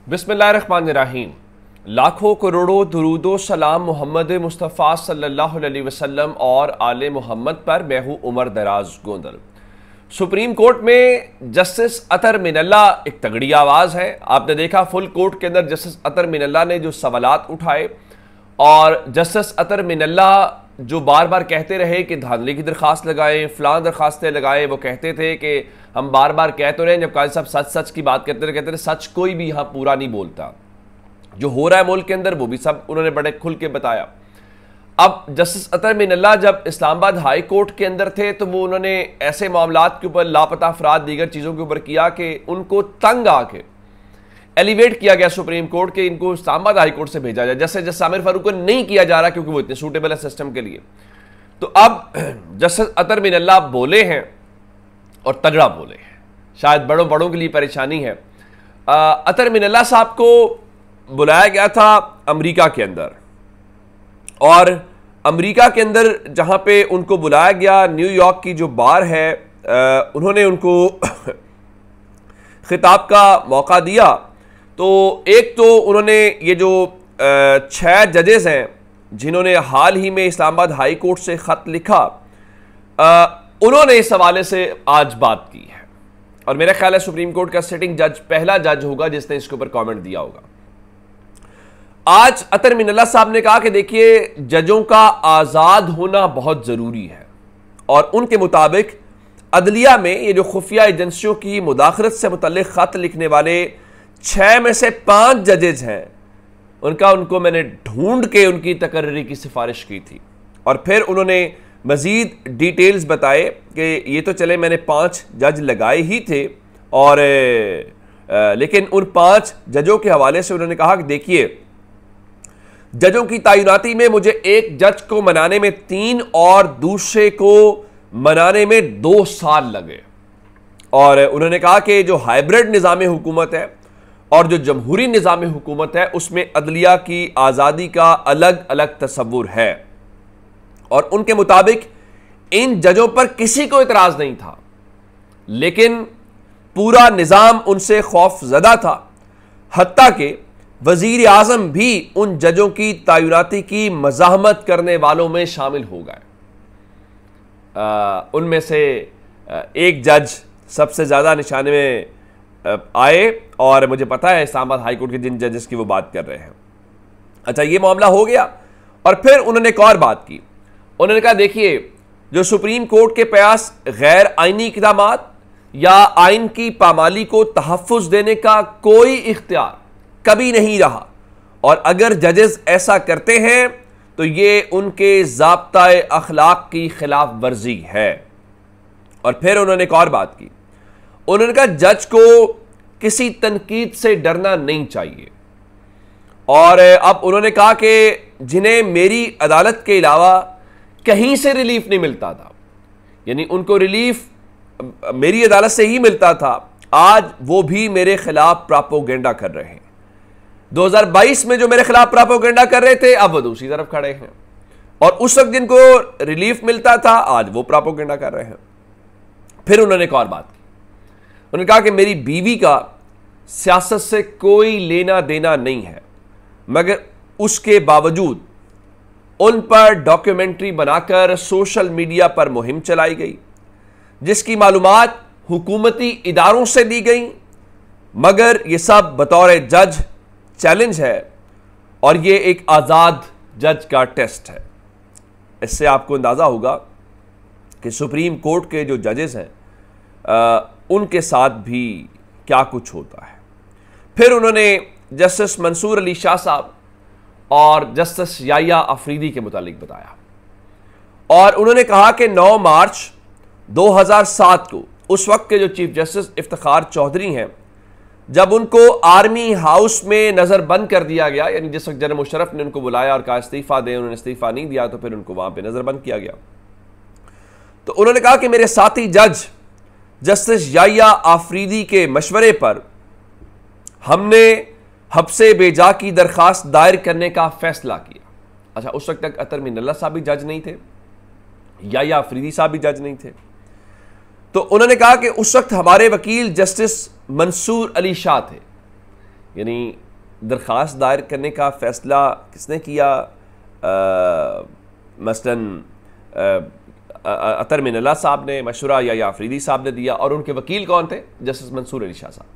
बिस्मिल्लाहिर्रहमानिर्रहीम। लाखों करोड़ों दुरूदो सलाम मोहम्मद मुस्तफ़ा सल्लल्लाहु अलैहि वसल्लम और आले मोहम्मद पर। मैं हूँ उमर दराज गोंदल। सुप्रीम कोर्ट में जस्टिस अतर मिनल्ला एक तगड़ी आवाज़ है। आपने देखा फुल कोर्ट के अंदर जस्टिस अतर मिनल्ला ने जो सवालात उठाए, और जस्टिस अतर मिनल्ला जो बार बार कहते रहे कि धांधली की दरख्वास्त लगाएं, फलां दरख्वास्तें लगाएं। वो कहते थे कि हम बार बार कह तो रहे हैं, जब काजी साहब सच सच की बात कहते रहे सच कोई भी यहाँ पूरा नहीं बोलता। जो हो रहा है मुल्क के अंदर वो भी सब उन्होंने बड़े खुल के बताया। अब जस्टिस अतर मिनल्ला जब इस्लामाबाद हाई कोर्ट के अंदर थे तो वो उन्होंने ऐसे मामलात के ऊपर, लापता अफराद, दीगर चीज़ों के ऊपर किया कि उनको तंग आके एलिवेट किया गया सुप्रीम कोर्ट के इनको इस्लामाबाद हाई कोर्ट से भेजा जाए। जैसे जस्टिस आमिर फारूक को नहीं किया जा रहा क्योंकि वो इतने सूटेबल है सिस्टम के लिए। तो अब जस्टिस अतर मिनल्ला बोले हैं और तगड़ा बोले हैं। शायद बड़ों बड़ों के लिए परेशानी है। अतर मिनल्ला साहब को बुलाया गया था अमेरिका के अंदर, और अमेरिका के अंदर जहां पे उनको बुलाया गया, न्यूयॉर्क की जो बार है उन्होंने उनको खिताब का मौका दिया। तो एक तो उन्होंने ये जो 6 जजेस हैं जिन्होंने हाल ही में इस्लामाबाद हाई कोर्ट से ख़त लिखा, उन्होंने इस हवाले से आज बात की है। और मेरा ख्याल है सुप्रीम कोर्ट का सिटिंग जज पहला जज होगा जिसने इसके ऊपर कमेंट दिया होगा। आज अतर मिनल्ला साहब ने कहा कि देखिए, जजों का आज़ाद होना बहुत ज़रूरी है, और उनके मुताबिक अदलिया में ये जो खुफिया एजेंसियों की मुदाखलत से मुतल्लिक ख़त लिखने वाले 6 में से 5 जजेज हैं, उनको मैंने ढूंढ के उनकी तकर्री की सिफारिश की थी। और फिर उन्होंने मज़ीद डिटेल्स बताए कि ये तो चले मैंने 5 जज लगाए ही थे, और लेकिन उन 5 जजों के हवाले से उन्होंने कहा कि देखिए, जजों की तैनाती में मुझे एक जज को मनाने में 3 और दूसरे को मनाने में 2 साल लगे। और उन्होंने कहा कि जो हाइब्रिड निज़ाम हुकूमत है और जो जमहूरी निज़ाम हुकूमत है उसमें अदलिया की आज़ादी का अलग अलग तसव्वुर है, और उनके मुताबिक इन जजों पर किसी को इतराज़ नहीं था, लेकिन पूरा निज़ाम उनसे खौफज़दा था। हत्ता कि वज़ीर आज़म भी उन जजों की तैनाती की मज़ाहमत करने वालों में शामिल हो गए। उनमें से एक जज सबसे ज़्यादा निशाने में आए, और मुझे पता है इस्लामाबाद हाई कोर्ट के जिन जजेस की वो बात कर रहे हैं। अच्छा, ये मामला हो गया। और फिर उन्होंने एक और बात की। उन्होंने कहा देखिए, जो सुप्रीम कोर्ट के पास गैर आइनी इक़दामात या आइन की पामाली को तहफ़्फ़ुज़ देने का कोई इख्तियार कभी नहीं रहा, और अगर जजेस ऐसा करते हैं तो ये उनके ज़ाब्ता-ए अखलाक की खिलाफ वर्जी है। और फिर उन्होंने एक और बात की। उन्होंने कहा जज को किसी तनकीद से डरना नहीं चाहिए, और अब उन्होंने कहा कि जिन्हें मेरी अदालत के अलावा कहीं से रिलीफ नहीं मिलता था, यानी उनको रिलीफ मेरी अदालत से ही मिलता था, आज वो भी मेरे खिलाफ प्रोपेगेंडा कर रहे हैं। 2022 में जो मेरे खिलाफ प्रोपेगेंडा कर रहे थे, अब वो दूसरी तरफ खड़े हैं, और उस वक्त जिनको रिलीफ मिलता था आज वो प्रोपेगेंडा कर रहे हैं। फिर उन्होंने एक और बात की। उन्होंने कहा कि मेरी बीवी का सियासत से कोई लेना देना नहीं है, मगर उसके बावजूद उन पर डॉक्यूमेंट्री बनाकर सोशल मीडिया पर मुहिम चलाई गई, जिसकी मालूमात हुकूमती इदारों से दी गई, मगर यह सब बतौर जज चैलेंज है, और यह एक आज़ाद जज का टेस्ट है। इससे आपको अंदाज़ा होगा कि सुप्रीम कोर्ट के जो जजेस हैं उनके साथ भी क्या कुछ होता है। फिर उन्होंने जस्टिस मंसूर अली शाह साहब और जस्टिस याहिया अफरीदी के मुतालिक बताया, और उन्होंने कहा कि 9 मार्च 2007 को उस वक्त के जो चीफ जस्टिस इफ्तिखार चौधरी हैं, जब उनको आर्मी हाउस में नज़रबंद कर दिया गया, यानी जिस वक्त जनरल मुशर्रफ ने उनको बुलाया और कहा इस्तीफ़ा दें, उन्होंने इस्तीफ़ा नहीं दिया, तो फिर उनको वहाँ पे नज़रबंद किया गया। तो उन्होंने कहा कि मेरे साथी जज जस्टिस याहिया अफरीदी के मशवरे पर हमने हब्से बेजा की दरख्वास्त दायर करने का फैसला किया। अच्छा, उस वक्त तक अतर मिनल्ला साहब भी जज नहीं थे, याहिया अफरीदी साहब भी जज नहीं थे। तो उन्होंने कहा कि उस वक्त हमारे वकील जस्टिस मंसूर अली शाह थे, यानी दरख्वास्त दायर करने का फ़ैसला किसने किया? मसलन अतर मिनल्ला साहब ने, मशवरा या आफरीदी साहब ने दिया, और उनके वकील कौन थे? जस्टिस मंसूर अली शाह साहब।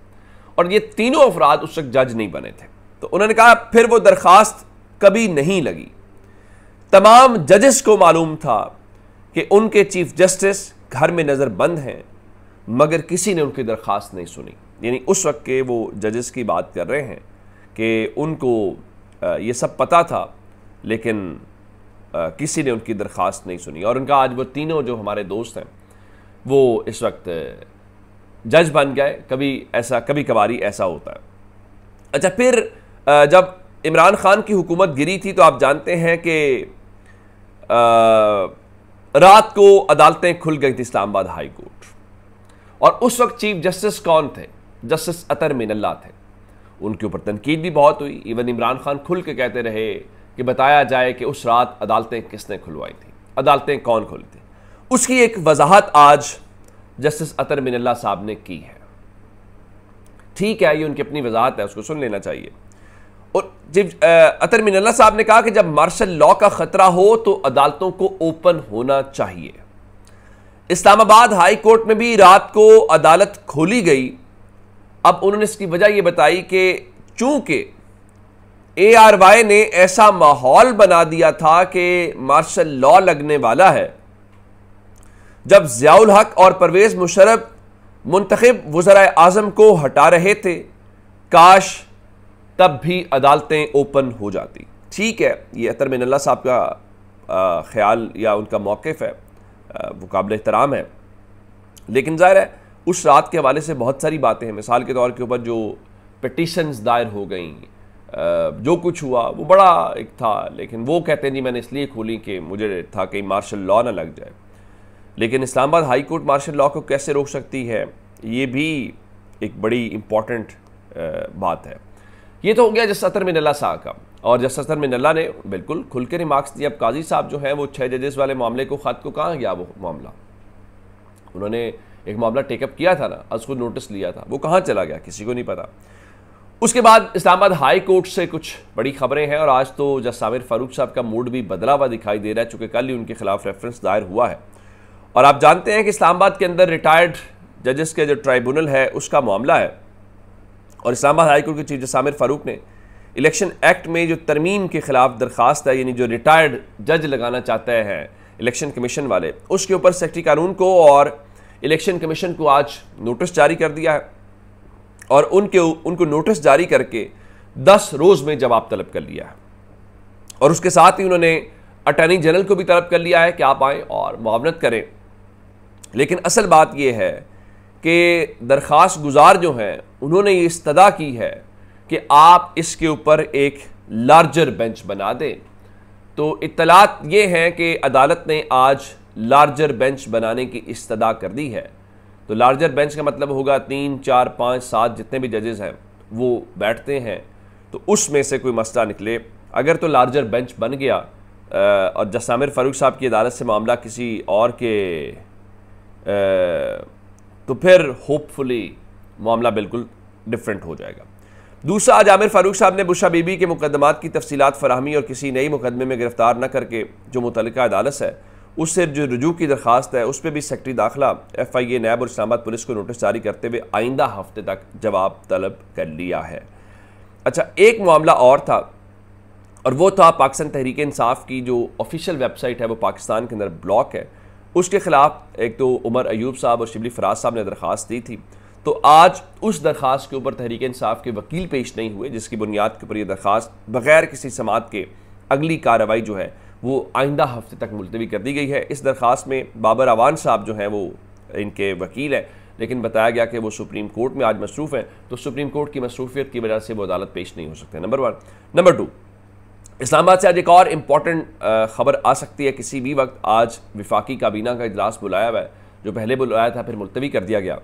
और ये तीनों अफराद उस वक्त जज नहीं बने थे। तो उन्होंने कहा फिर वो दरख्वास्त कभी नहीं लगी। तमाम जजेस को मालूम था कि उनके चीफ जस्टिस घर में नज़र बंद हैं, मगर किसी ने उनकी दरख्वास्त नहीं सुनी। यानी उस वक्त के वो जजेस की बात कर रहे हैं कि उनको ये सब पता था, लेकिन किसी ने उनकी दरख्वास्त नहीं सुनी। और उनका आज वो तीनों जो हमारे दोस्त हैं वो इस वक्त जज बन गए। कभी कभारी ऐसा होता है। अच्छा, फिर जब इमरान खान की हुकूमत गिरी थी तो आप जानते हैं कि रात को अदालतें खुल गई थी इस्लामाबाद हाई कोर्ट, और उस वक्त चीफ जस्टिस कौन थे? जस्टिस अतर मिनल्ला थे। उनके ऊपर तनकीद भी बहुत हुई। इवन इमरान खान खुल के कहते रहे कि बताया जाए कि उस रात अदालतें किसने खुलवाई थी, अदालतें कौन खोली थी। उसकी एक वजाहत आज जस्टिस अतर मिनल्ला साहब ने की है। ठीक है, ये उनकी अपनी वजाहत है, उसको सुन लेना चाहिए। और जब अतर मिनल्ला साहब ने कहा कि जब मार्शल लॉ का खतरा हो तो अदालतों को ओपन होना चाहिए। इस्लामाबाद हाई कोर्ट में भी रात को अदालत खोली गई। अब उन्होंने इसकी वजह यह बताई कि चूंकि ARY ने ऐसा माहौल बना दिया था कि मार्शल लॉ लगने वाला है, जब ज़ियाउल हक और परवेज मुशर्रफ मुंतखब वज़राए आज़म को हटा रहे थे, काश तब भी अदालतें ओपन हो जाती। ठीक है, ये अतर मिनल्ला साहब का ख्याल या उनका मौक़िफ़ है, वो काबिल एहतराम है। लेकिन ज़ाहिर है उस रात के हवाले से बहुत सारी बातें हैं। मिसाल के तौर के ऊपर जो पिटीशंस दायर हो गई, जो कुछ हुआ वो बड़ा एक था, लेकिन वो कहते हैं जी मैंने इसलिए खोली कि मुझे था कि मार्शल लॉ ना लग जाए। लेकिन Islamabad high court martial law को कैसे रोक सकती है, ये भी एक बड़ी इम्पॉर्टेंट बात है। ये तो हो गया जस्टिस अतर मिनल्ला साहब का। और जस्टिस अतर मिनल्ला ने बिल्कुल खुल के रिमार्क्स दिए। अब काजी साहब जो हैं वो 6 जजेस वाले मामले को ख़त को कहाँ गया वो मामला? उन्होंने एक मामला टेकअप किया था ना, उसको नोटिस लिया था, वो कहाँ चला गया किसी को नहीं पता। उसके बाद इस्लामाबाद हाई कोर्ट से कुछ बड़ी खबरें हैं, और आज तो जज सामिर फारूक साहब का मूड भी बदला हुआ दिखाई दे रहा है, चूँकि कल ही उनके खिलाफ रेफरेंस दायर हुआ है। और आप जानते हैं कि इस्लामाबाद के अंदर रिटायर्ड जजेस के जो ट्राइब्यूनल है उसका मामला है, और इस्लामाबाद हाई कोर्ट के चीफ जज सामिर फारूक ने इलेक्शन एक्ट में जो तरमीम के खिलाफ दरख्वास्त है, यानी जो रिटायर्ड जज लगाना चाहते हैं इलेक्शन कमीशन वाले, उसके ऊपर सेक्रेटरी कानून को और इलेक्शन कमीशन को आज नोटिस जारी कर दिया है, और उनको नोटिस जारी करके 10 रोज़ में जवाब तलब कर लिया है। और उसके साथ ही उन्होंने अटॉर्नी जनरल को भी तलब कर लिया है कि आप आएँ और मुआवनत करें। लेकिन असल बात यह है कि दरख्वास्त गुजार जो हैं उन्होंने ये इस्तदा की है कि आप इसके ऊपर एक लार्जर बेंच बना दें। तो इत्तलात ये हैं कि अदालत ने आज लार्जर बेंच बनाने की इस्तदा कर दी है। तो लार्जर बेंच का मतलब होगा 3, 4, 5, 7 जितने भी जजेस हैं वो बैठते हैं, तो उसमें से कोई मसला निकले। अगर तो लार्जर बेंच बन गया और जज सामिर फारूक साहब की अदालत से मामला किसी और के तो फिर होपफुली मामला बिल्कुल डिफरेंट हो जाएगा। दूसरा, आज आमिर फारूक साहब ने बुशरा बीबी के मुकदमात की तफसीलात फराहमी और किसी नई मुकदमे में गिरफ्तार न करके जो मुतल्लिका अदालत है उससे जो रुजू की दरख्वास्त है उस पर भी सेक्रेटरी दाखिला FIA नैब और इस्लामाबाद पुलिस को नोटिस जारी करते हुए आइंदा हफ्ते तक जवाब तलब कर लिया है। अच्छा, एक मामला और था, और वो था पाकिस्तान तहरीक इंसाफ की जो ऑफिशियल वेबसाइट है वो पाकिस्तान के अंदर ब्लॉक है। उसके खिलाफ एक तो उमर अयूब साहब और शिबली फराज साहब ने दरख्वास्त दी थी। तो आज उस दरख्वास्त के ऊपर तहरीक इंसाफ के वकील पेश नहीं हुए, जिसकी बुनियाद के ऊपर यह दरख्वास्त बग़ैर किसी समाअत के अगली कार्रवाई जो है वो आइंदा हफ्ते तक मुलतवी कर दी गई है। इस दरख्वास्त में बाबर अवान साहब जो हैं वो इनके वकील हैं, लेकिन बताया गया कि वो सुप्रीम कोर्ट में आज मसरूफ़ हैं, तो सुप्रीम कोर्ट की मसरूफियत की वजह से वो अदालत पेश नहीं हो सकते। नंबर 1। नंबर 2, इस्लामाबाद से आज एक और इम्पॉर्टेंट ख़बर आ सकती है किसी भी वक्त। आज वफाकी काबीना का इजलास बुलाया हुआ है, जो पहले बुलाया था फिर मुलतवी कर दिया गया,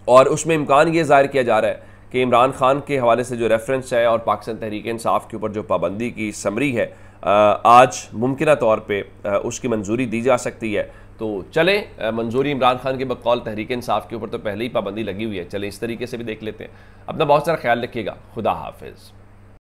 और उसमें इम्कान ये ज़ाहिर किया जा रहा है कि इमरान खान के हवाले से जो रेफरेंस है और पाकिस्तान तहरीक इंसाफ के ऊपर जो पाबंदी की समरी है आज मुमकिन तौर पे उसकी मंजूरी दी जा सकती है। तो चले, मंजूरी इमरान खान के बकौल तहरीक इंसाफ के ऊपर तो पहले ही पाबंदी लगी हुई है, चले इस तरीके से भी देख लेते हैं। अपना बहुत सारा ख्याल रखिएगा। खुदा हाफिज़।